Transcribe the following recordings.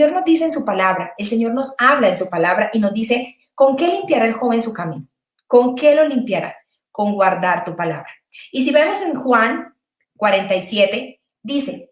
Señor nos dice en su palabra, el Señor nos habla en su palabra y nos dice, ¿con qué limpiará el joven su camino? ¿Con qué lo limpiará? Con guardar tu palabra. Y si vemos en Juan 47, dice,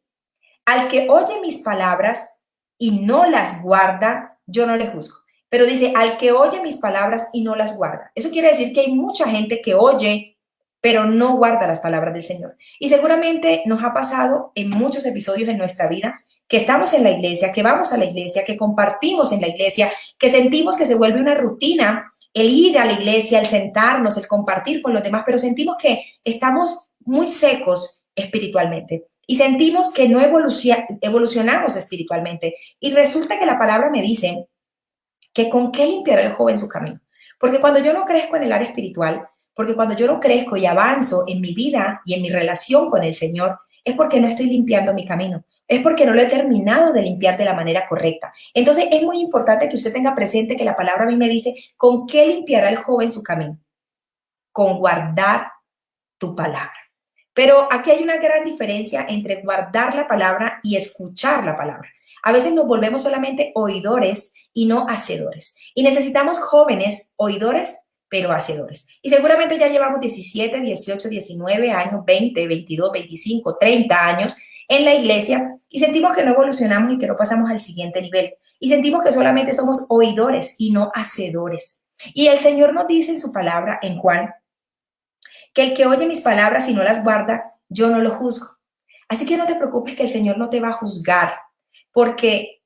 al que oye mis palabras y no las guarda, yo no le juzgo. Pero dice, al que oye mis palabras y no las guarda. Eso quiere decir que hay mucha gente que oye, pero no guarda las palabras del Señor. Y seguramente nos ha pasado en muchos episodios en nuestra vida que estamos en la iglesia, que vamos a la iglesia, que compartimos en la iglesia, que sentimos que se vuelve una rutina el ir a la iglesia, el sentarnos, el compartir con los demás, pero sentimos que estamos muy secos espiritualmente y sentimos que no evolucionamos espiritualmente. Y resulta que la palabra me dice que con qué limpiará el joven su camino. Porque cuando yo no crezco en el área espiritual, porque cuando yo no crezco y avanzo en mi vida y en mi relación con el Señor, es porque no estoy limpiando mi camino. Es porque no lo he terminado de limpiar de la manera correcta. Entonces es muy importante que usted tenga presente que la palabra a mí me dice, ¿con qué limpiará el joven su camino? Con guardar tu palabra. Pero aquí hay una gran diferencia entre guardar la palabra y escuchar la palabra. A veces nos volvemos solamente oidores y no hacedores. Y necesitamos jóvenes oidores, pero hacedores. Y seguramente ya llevamos 17, 18, 19 años, 20, 22, 25, 30 años en la iglesia y sentimos que no evolucionamos y que no pasamos al siguiente nivel. Y sentimos que solamente somos oidores y no hacedores. Y el Señor nos dice en su palabra, en Juan, que el que oye mis palabras y no las guarda, yo no lo juzgo. Así que no te preocupes que el Señor no te va a juzgar, porque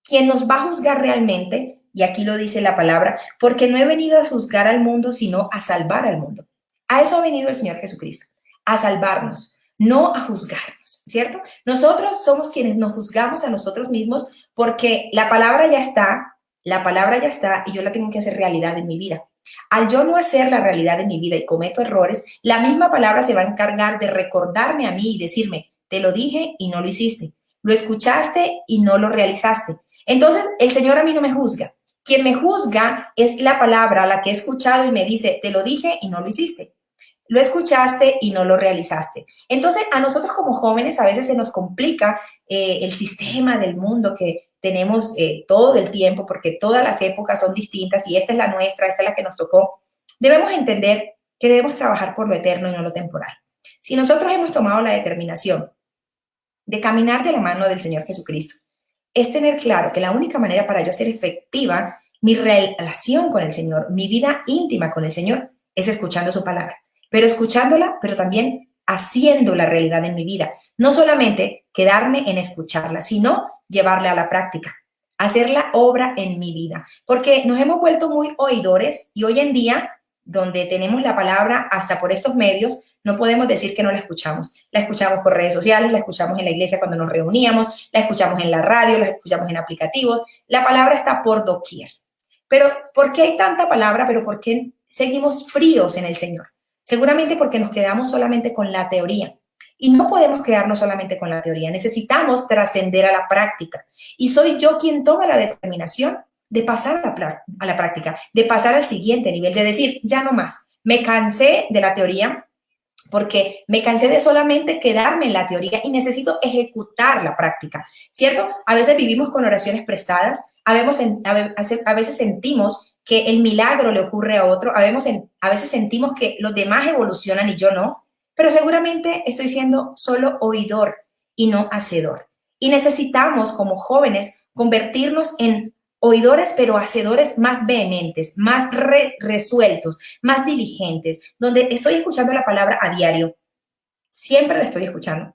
quien nos va a juzgar realmente, y aquí lo dice la palabra, porque no he venido a juzgar al mundo, sino a salvar al mundo. A eso ha venido el Señor Jesucristo, a salvarnos, no a juzgarnos, ¿cierto? Nosotros somos quienes nos juzgamos a nosotros mismos porque la palabra ya está y yo la tengo que hacer realidad en mi vida. Al yo no hacer la realidad de mi vida y cometo errores, la misma palabra se va a encargar de recordarme a mí y decirme, te lo dije y no lo hiciste, lo escuchaste y no lo realizaste. Entonces, el Señor a mí no me juzga. Quien me juzga es la palabra, la que he escuchado y me dice, te lo dije y no lo hiciste. Lo escuchaste y no lo realizaste. Entonces, a nosotros como jóvenes a veces se nos complica el sistema del mundo que tenemos todo el tiempo, porque todas las épocas son distintas y esta es la nuestra, esta es la que nos tocó. Debemos entender que debemos trabajar por lo eterno y no lo temporal. Si nosotros hemos tomado la determinación de caminar de la mano del Señor Jesucristo, es tener claro que la única manera para yo hacer efectiva mi relación con el Señor, mi vida íntima con el Señor, es escuchando su palabra. Pero escuchándola, pero también haciendo la realidad en mi vida. No solamente quedarme en escucharla, sino llevarla a la práctica, hacer la obra en mi vida. Porque nos hemos vuelto muy oidores y hoy en día, donde tenemos la palabra hasta por estos medios, no podemos decir que no la escuchamos. La escuchamos por redes sociales, la escuchamos en la iglesia cuando nos reuníamos, la escuchamos en la radio, la escuchamos en aplicativos. La palabra está por doquier. Pero, ¿por qué hay tanta palabra? Pero ¿por qué seguimos fríos en el Señor? Seguramente porque nos quedamos solamente con la teoría. Y no podemos quedarnos solamente con la teoría. Necesitamos trascender a la práctica. Y soy yo quien toma la determinación de pasar a la práctica, de pasar al siguiente nivel, de decir, ya no más. Me cansé de la teoría, porque me cansé de solamente quedarme en la teoría y necesito ejecutar la práctica, ¿cierto? A veces vivimos con oraciones prestadas, a veces sentimos que el milagro le ocurre a otro, a veces sentimos que los demás evolucionan y yo no, pero seguramente estoy siendo solo oidor y no hacedor. Y necesitamos como convertirnos en oidores, pero hacedores más vehementes, más resueltos, más diligentes, donde estoy escuchando la palabra a diario. Siempre la estoy escuchando.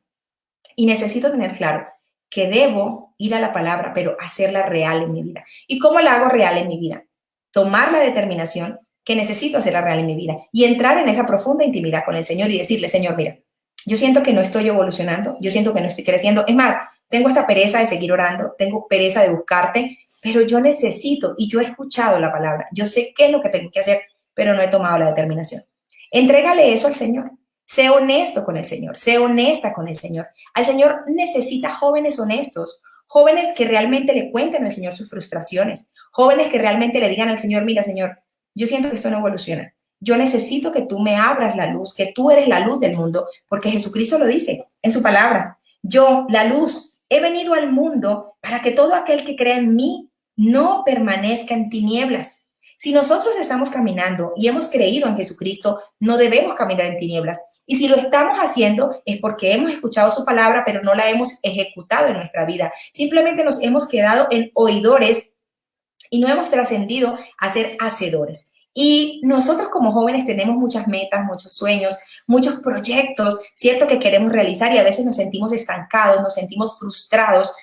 Y necesito tener claro que debo ir a la palabra, pero hacerla real en mi vida. ¿Y cómo la hago real en mi vida? Tomar la determinación que necesito hacerla real en mi vida y entrar en esa profunda intimidad con el Señor y decirle, Señor, mira, yo siento que no estoy evolucionando, yo siento que no estoy creciendo. Es más, tengo esta pereza de seguir orando, tengo pereza de buscarte, pero yo necesito y yo he escuchado la palabra, yo sé qué es lo que tengo que hacer, pero no he tomado la determinación. Entrégale eso al Señor. Sé honesto con el Señor, sé honesta con el Señor. Al Señor necesita jóvenes honestos, jóvenes que realmente le cuenten al Señor sus frustraciones, jóvenes que realmente le digan al Señor, mira, Señor, yo siento que esto no evoluciona. Yo necesito que tú me abras la luz, que tú eres la luz del mundo, porque Jesucristo lo dice en su palabra. Yo, la luz He venido al mundo para que todo aquel que crea en mí no permanezca en tinieblas. Si nosotros estamos caminando y hemos creído en Jesucristo, no debemos caminar en tinieblas. Y si lo estamos haciendo es porque hemos escuchado su palabra, pero no la hemos ejecutado en nuestra vida. Simplemente nos hemos quedado en oidores y no hemos trascendido a ser hacedores. Y nosotros como jóvenes tenemos muchas metas, muchos sueños, muchos proyectos, cierto, que queremos realizar y a veces nos sentimos estancados, nos sentimos frustrados.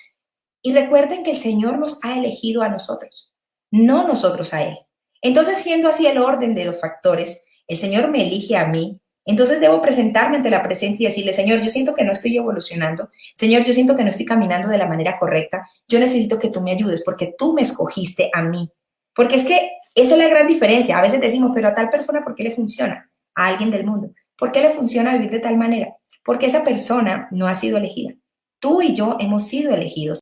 Y recuerden que el Señor nos ha elegido a nosotros, no nosotros a Él. Entonces, siendo así el orden de los factores, el Señor me elige a mí, entonces debo presentarme ante la presencia y decirle, Señor, yo siento que no estoy evolucionando, Señor, yo siento que no estoy caminando de la manera correcta, yo necesito que tú me ayudes porque tú me escogiste a mí. Porque es que esa es la gran diferencia. A veces decimos, pero a tal persona, ¿por qué le funciona? A alguien del mundo. ¿Por qué le funciona vivir de tal manera? Porque esa persona no ha sido elegida. Tú y yo hemos sido elegidos.